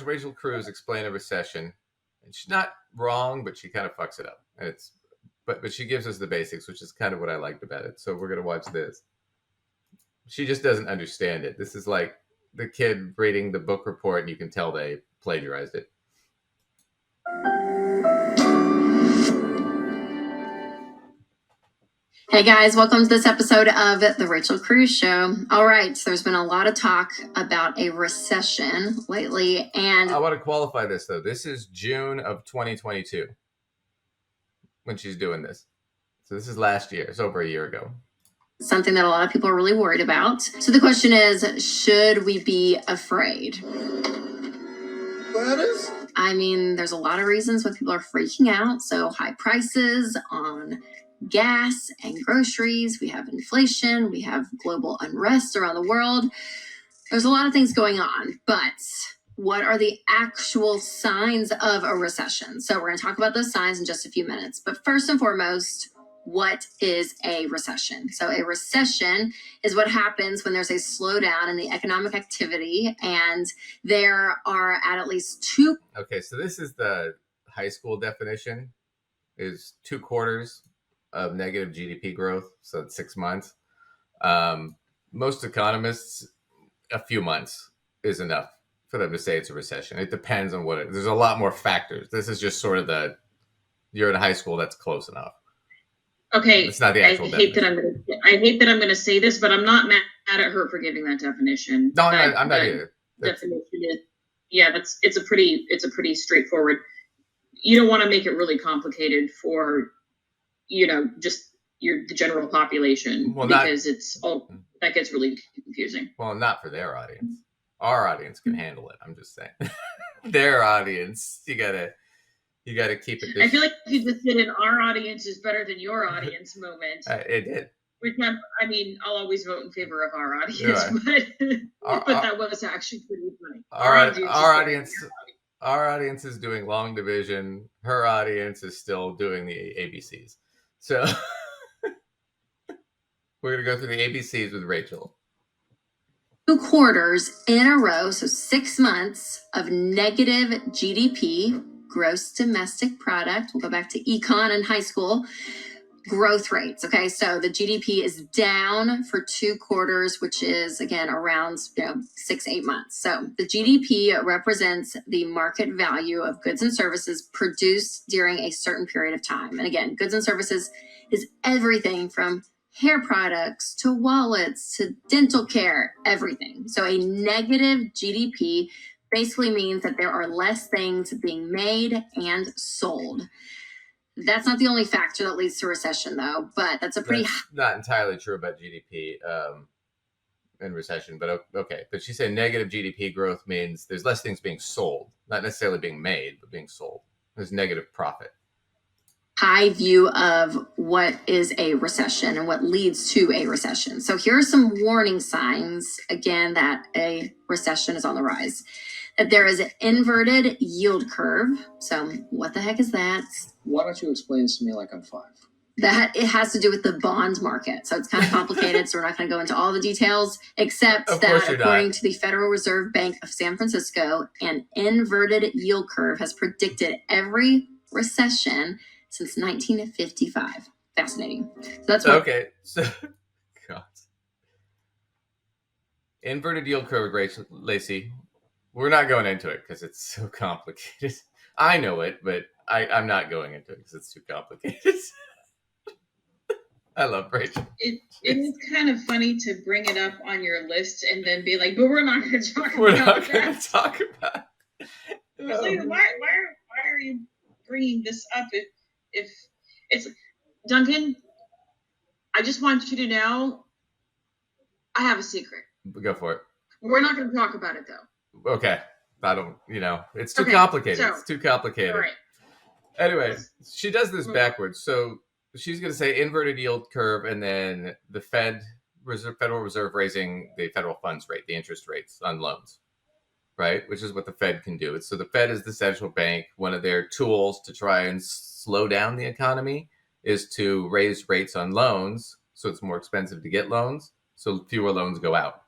Rachel Cruz explain a recession, and she's not wrong, but she kind of fucks it up. And but she gives us the basics, which is kind of what I liked about it. So we're gonna watch this. She just doesn't understand it. This is like the kid reading the book report, and you can tell they plagiarized it. Hey guys, welcome to this episode of The Rachel Cruz Show. All right, so there's been a lot of talk about a recession lately, and I want to qualify this though. This is June of 2022 when she's doing this. So this is last year. It's over a year ago. Something that a lot of people are really worried about. So the question is, should we be afraid? That is? I mean, there's a lot of reasons why people are freaking out. So high prices on gas and groceries, we have inflation, we have global unrest around the world. There's a lot of things going on, but what are the actual signs of a recession? So we're going to talk about those signs in just a few minutes. But first and foremost, what is a recession? So a recession is what happens when there's a slowdown in the economic activity, and there are at least two. Okay, so this is the high school definition, is 2 quarters of negative GDP growth, so it's 6 months. Most economists, a few months is enough for them to say it's a recession. It depends on there's a lot more factors. This is just sort of you're in high school, that's close enough. Okay, it's not the actual definition. I hate that I'm going to say this, but I'm not mad at her for giving that definition. No, I'm not either. Definition is, it's a pretty straightforward. You don't want to make it really complicated for, just the general population, because that gets really confusing. Well, not for their audience. Our audience can handle it. I'm just saying. Their audience, you gotta keep it. I feel like you just did an "our audience is better than your audience" moment. It did. Which I'll always vote in favor of our audience, but that was actually pretty funny. Our audience is doing long division. Her audience is still doing the ABCs. So we're gonna go through the ABCs with Rachel. 2 quarters in a row, so 6 months of negative GDP, gross domestic product. We'll go back to econ in high school. Growth rates. Okay, so the GDP is down for 2 quarters, which is again around 6-8 months. So the GDP represents the market value of goods and services produced during a certain period of time. And again, goods and services is everything from hair products to wallets to dental care, everything. So a negative GDP basically means that there are less things being made and sold. That's not the only factor that leads to recession, though, but that's not entirely true about GDP in recession, but okay. But she said negative GDP growth means there's less things being sold, not necessarily being made, but being sold. There's negative profit. High view of what is a recession and what leads to a recession. So here are some warning signs, again, that a recession is on the rise. That there is an inverted yield curve. So what the heck is that? Why don't you explain this to me like I'm 5? That it has to do with the bond market. So it's kind of complicated, so we're not going to go into all the details, except that according to the Federal Reserve Bank of San Francisco, an inverted yield curve has predicted every recession since 1955. Fascinating. So that's what. Okay. So, God. Inverted yield curve, Rachel, Lacey. We're not going into it because it's so complicated. I know it, but I'm not going into it because it's too complicated. I love Rachel. It is kind of funny to bring it up on your list and then be like, but we're not going to talk about that. We're not going to talk about it. Why are you bringing this up if it's... Duncan, I just want you to know I have a secret. Go for it. We're not going to talk about it, though. Okay. I don't, it's too complicated. So, it's too complicated. All right. Anyway, she does this backwards. So she's going to say inverted yield curve, and then the Federal Reserve raising the federal funds rate, the interest rates on loans, right? Which is what the Fed can do. So the Fed is the central bank. One of their tools to try and slow down the economy is to raise rates on loans, so it's more expensive to get loans, so fewer loans go out.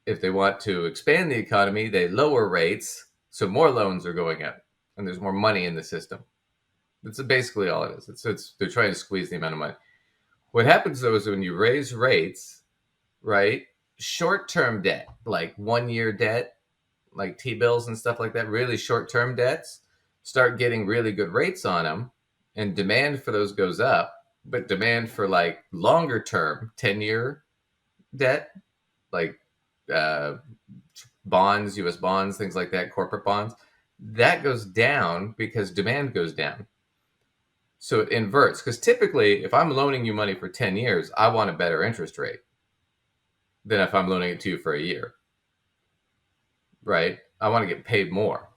If they want to expand the economy, they lower rates, so more loans are going out, and there's more money in the system. That's basically all it is. It's they're trying to squeeze the amount of money. What happens though is when you raise rates, right? Short-term debt, like 1-year debt, like T-bills and stuff like that, really short-term debts, start getting really good rates on them, and demand for those goes up. But demand for like longer-term 10-year debt, like bonds, U.S. bonds, things like that, corporate bonds, that goes down because demand goes down. So it inverts. Because typically, if I'm loaning you money for 10 years, I want a better interest rate than if I'm loaning it to you for a year. Right? I want to get paid more.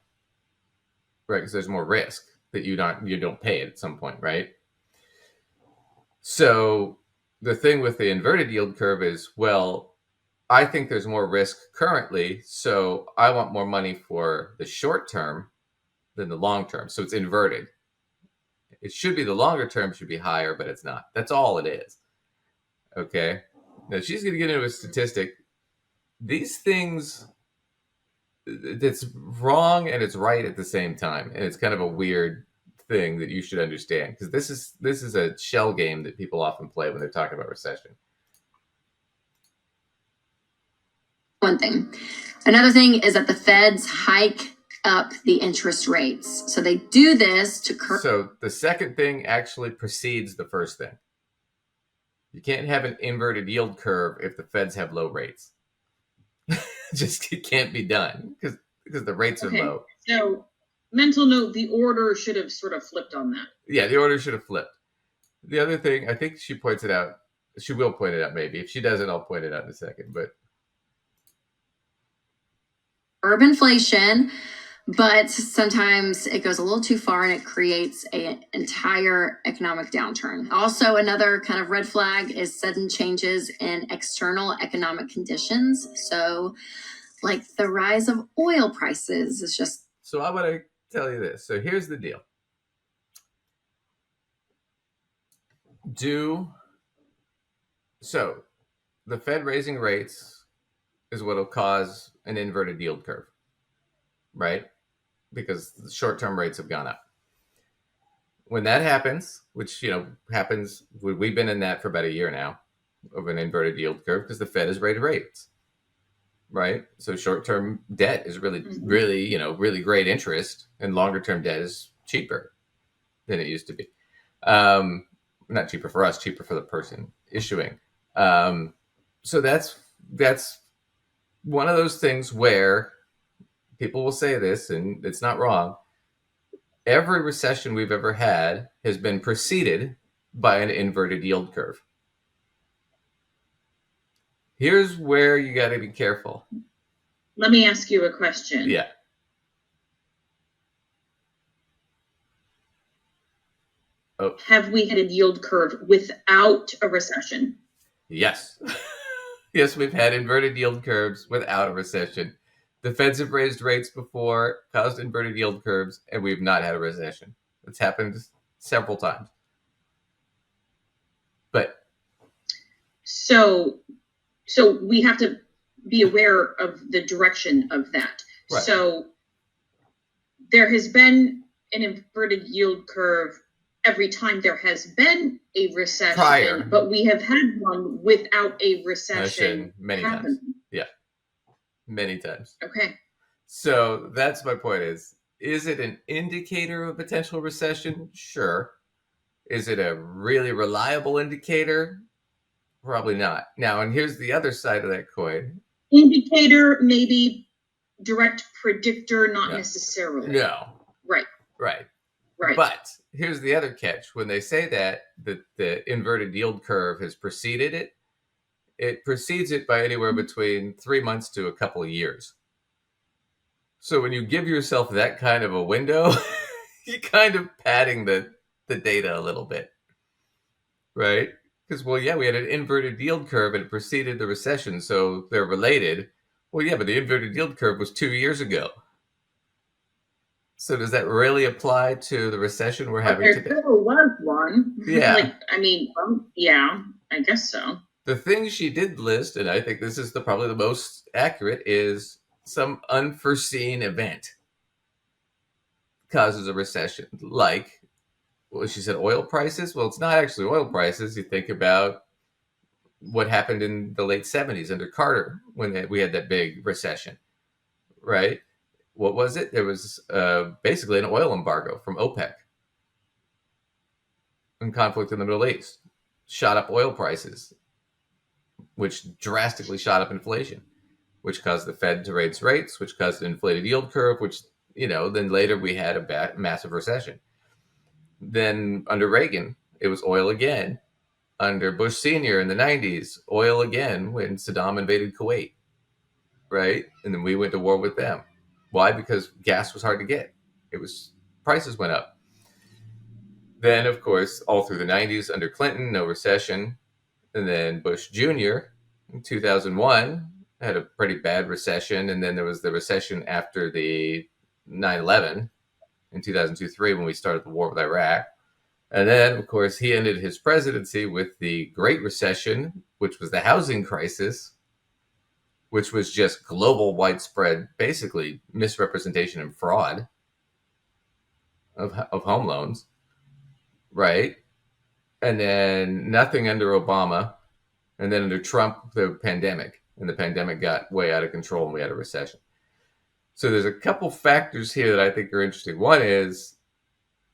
Right? Because there's more risk that you don't pay it at some point, right? So the thing with the inverted yield curve is, well, I think there's more risk currently, so I want more money for the short term than the long term. So it's inverted. It should be the longer term should be higher, but it's not. That's all it is. Okay? Now she's going to get into a statistic. These things, it's wrong and it's right at the same time. And it's kind of a weird thing that you should understand, because this is a shell game that people often play when they're talking about recession. One thing. Another thing is that the feds hike up the interest rates. So they do this to So the second thing actually precedes the first thing. You can't have an inverted yield curve if the feds have low rates. Just it can't be done because the rates are low. So mental note, the order should have sort of flipped on that. Yeah, the order should have flipped. The other thing, I think she points it out. She will point it out maybe. If she doesn't, I'll point it out in a second. But curb inflation, but sometimes it goes a little too far and it creates an entire economic downturn. Also, another kind of red flag is sudden changes in external economic conditions. So, like the rise of oil prices is just. So I want to tell you this. So here's the deal. So the Fed raising rates is what will cause an inverted yield curve, right? Because the short-term rates have gone up. When that happens, which happens, we've been in that for about a year now of an inverted yield curve because the Fed has raised rates, right? So short-term debt is really great interest, and longer-term debt is cheaper than it used to be. Not cheaper for us, cheaper for the person issuing. So that's one of those things where people will say this, and it's not wrong. Every recession we've ever had has been preceded by an inverted yield curve. Here's where you got to be careful. Let me ask you a question. Yeah. Oh. Have we had a yield curve without a recession? Yes. Yes, we've had inverted yield curves without a recession. The Feds have raised rates before, caused inverted yield curves, and we've not had a recession. It's happened several times. But so we have to be aware of the direction of that. Right. So there has been an inverted yield curve every time there has been a recession, prior, but we have had one without a recession many times. Yeah. Many times. Okay. So that's my point is it an indicator of a potential recession? Sure. Is it a really reliable indicator? Probably not. Now, and here's the other side of that coin. Indicator, maybe. Direct predictor, not necessarily. No. Right. But here's the other catch. When they say that the inverted yield curve has preceded it, it precedes it by anywhere between 3 months to a couple of years. So when you give yourself that kind of a window, you're kind of padding the data a little bit, right? Because, well, yeah, we had an inverted yield curve and it preceded the recession, so they're related. Well, yeah, but the inverted yield curve was 2 years ago. So does that really apply to the recession we're having today? There still was one. Yeah. Yeah, I guess so. The thing she did list, and I think this is probably the most accurate, is some unforeseen event causes a recession. Like, well, she said oil prices. Well, it's not actually oil prices. You think about what happened in the late 70s under Carter when we had that big recession, right? What was it? There was basically an oil embargo from OPEC and conflict in the Middle East. Shot up oil prices, which drastically shot up inflation, which caused the Fed to raise rates, which caused an inflated yield curve, which, then later we had a massive recession. Then under Reagan, it was oil again. Under Bush Sr. in the 90s, oil again when Saddam invaded Kuwait, right? And then we went to war with them. Why? Because gas was hard to get. Prices went up. Then, of course, all through the 90s, under Clinton, no recession. And then Bush Jr. in 2001 had a pretty bad recession. And then there was the recession after the 9/11 in 2002-3 when we started the war with Iraq. And then, of course, he ended his presidency with the Great Recession, which was the housing crisis, which was just global, widespread, basically misrepresentation and fraud of home loans, right? And then nothing under Obama. And then under Trump, the pandemic. And the pandemic got way out of control and we had a recession. So there's a couple factors here that I think are interesting. One is,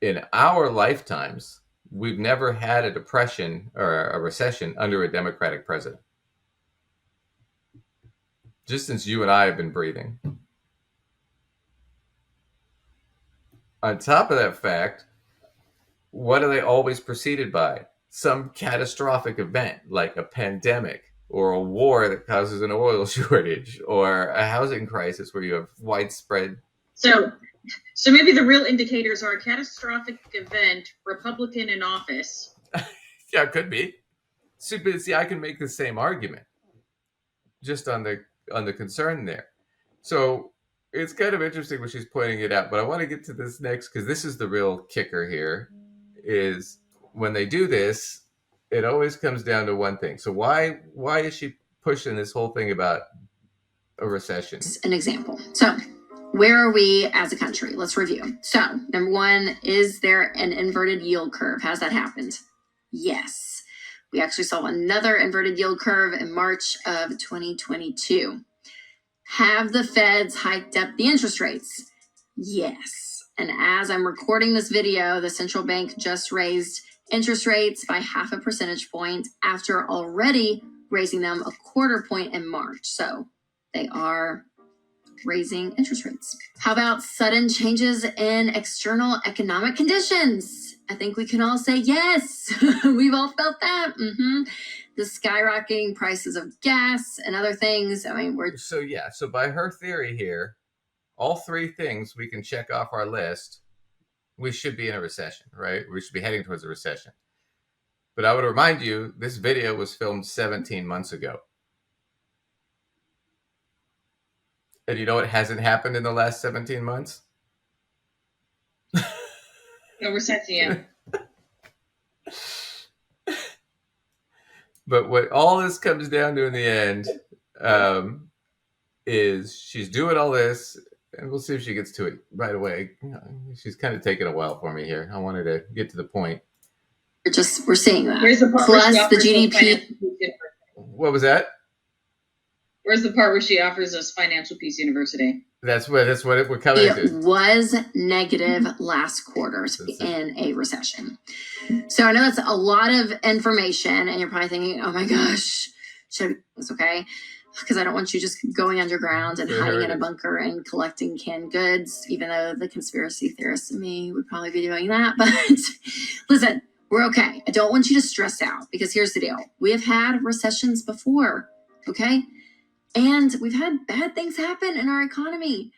in our lifetimes, we've never had a depression or a recession under a Democratic president. Just since you and I have been breathing. On top of that fact, what are they always preceded by? Some catastrophic event like a pandemic or a war that causes an oil shortage or a housing crisis where you have widespread. So maybe the real indicators are a catastrophic event, Republican in office. Yeah, it could be. See, I can make the same argument just on the concern there. So it's kind of interesting when she's pointing it out, but I want to get to this next because this is the real kicker here, is when they do this, it always comes down to one thing. So why is she pushing this whole thing about a recession? An example. So where are we as a country? Let's review. So number one, is there an inverted yield curve? Has that happened? Yes. We actually saw another inverted yield curve in March of 2022. Have the feds hiked up the interest rates? Yes. And as I'm recording this video, the central bank just raised interest rates by 0.5 percentage point after already raising them 1/4 point in March. So they are raising interest rates. How about sudden changes in external economic conditions? I think we can all say yes. We've all felt that. The skyrocketing prices of gas and other things. I mean, So by her theory here, all three things we can check off our list, we should be in a recession, right? We should be heading towards a recession. But I would remind you, this video was filmed 17 months ago. And you know what hasn't happened in the last 17 months? No recession, yeah. But what all this comes down to in the end is she's doing all this, and we'll see if she gets to it right away. She's kind of taking a while for me here. I wanted to get to the point. We're seeing that. Where's the part Plus where the GDP. What was that? Where's the part where she offers us Financial Peace University? That's what we're coming to. It was negative last quarter in a recession. So I know that's a lot of information, and you're probably thinking, "Oh my gosh, it's okay," because I don't want you just going underground and hiding in a bunker and collecting canned goods. Even though the conspiracy theorists and me would probably be doing that, but listen, we're okay. I don't want you to stress out because here's the deal: we have had recessions before, okay? And we've had bad things happen in our economy.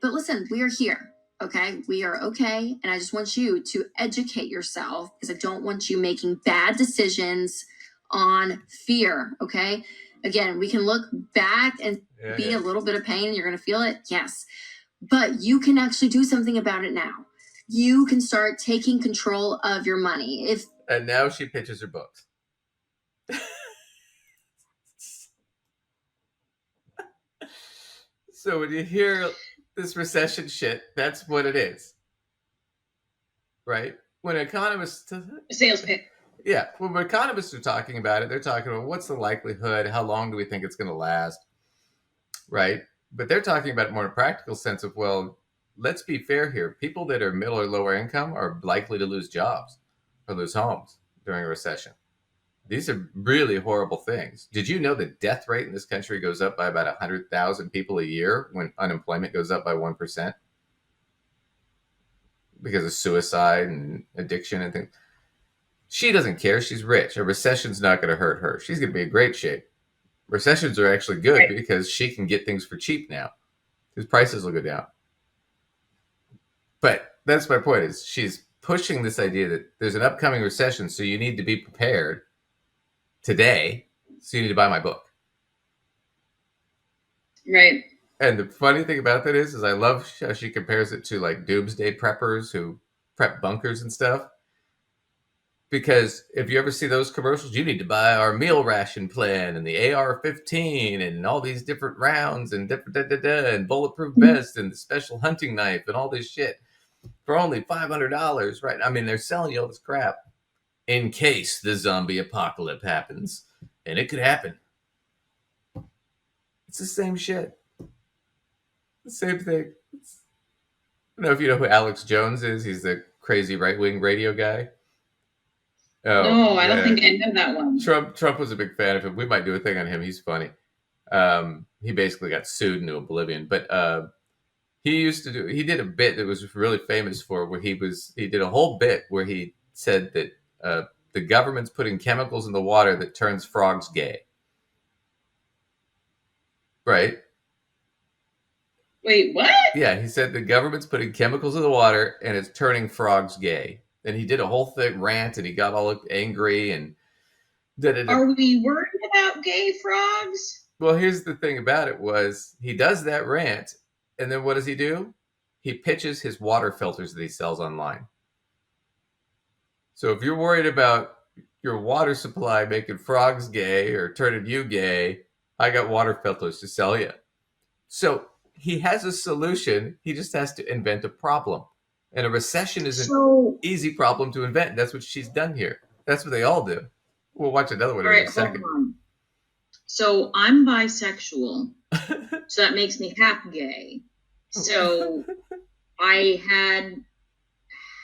But listen, we are here, okay? We are okay. And I just want you to educate yourself because I don't want you making bad decisions on fear, okay? Again, we can look back and be a little bit of pain and you're going to feel it. Yes. But you can actually do something about it now. You can start taking control of your money. And now she pitches her books. So when you hear this recession shit, that's what it is. Right? When economists... Sales pitch. Yeah, when economists are talking about it, they're talking about what's the likelihood, how long do we think it's going to last, right? But they're talking about it more in a practical sense of, well, let's be fair here. People that are middle or lower income are likely to lose jobs or lose homes during a recession. These are really horrible things. Did you know the death rate in this country goes up by about 100,000 people a year when unemployment goes up by 1%? Because of suicide and addiction and things. She doesn't care. She's rich. A recession's not going to hurt her. She's going to be in great shape. Recessions are actually good because she can get things for cheap now. Because prices will go down. But that's my point, is she's pushing this idea that there's an upcoming recession, so you need to be prepared today, so you need to buy my book. Right. And the funny thing about that is I love how she compares it to like doomsday preppers who prep bunkers and stuff. Because if you ever see those commercials, you need to buy our meal ration plan and the AR-15 and all these different rounds and and bulletproof vest and the special hunting knife and all this shit for only $500, right? I mean, they're selling you all this crap in case the zombie apocalypse happens, and it could happen. It's the same shit. The same thing. I don't know if you know who Alex Jones is. He's the crazy right-wing radio guy. Oh, no, I don't think I know that one. Trump was a big fan of him. We might do a thing on him. He's funny. He basically got sued into oblivion. But he did a bit that was really famous for where he did a whole bit where he said that the government's putting chemicals in the water that turns frogs gay. Right? Wait, what? Yeah, he said the government's putting chemicals in the water and it's turning frogs gay. And he did a whole thing rant and he got all angry and Are we worried about gay frogs? Well, here's the thing about it was he does that rant and then what does he do? He pitches his water filters that he sells online. So if you're worried about your water supply making frogs gay or turning you gay, I got water filters to sell you. So he has a solution. He just has to invent a problem. And a recession is an easy problem to invent. That's what she's done here. That's what they all do. We'll watch another one in a second. Hold on. So I'm bisexual. So that makes me half gay. So I had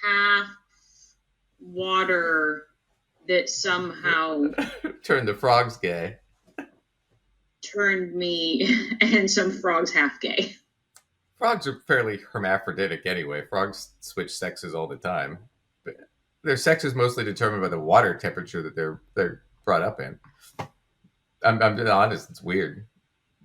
half water that somehow turned the frogs gay. Turned me and some frogs half gay. Frogs are fairly hermaphroditic anyway. Frogs switch sexes all the time. But their sex is mostly determined by the water temperature that they're brought up in. I'm being honest, it's weird.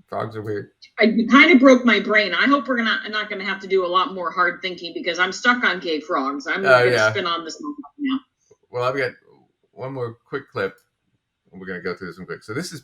Frogs are weird. I kind of broke my brain. I hope we're not going to have to do a lot more hard thinking because I'm stuck on gay frogs. I'm going to spin on this now. Well, I've got one more quick clip, and we're going to go through this one quick. So this is...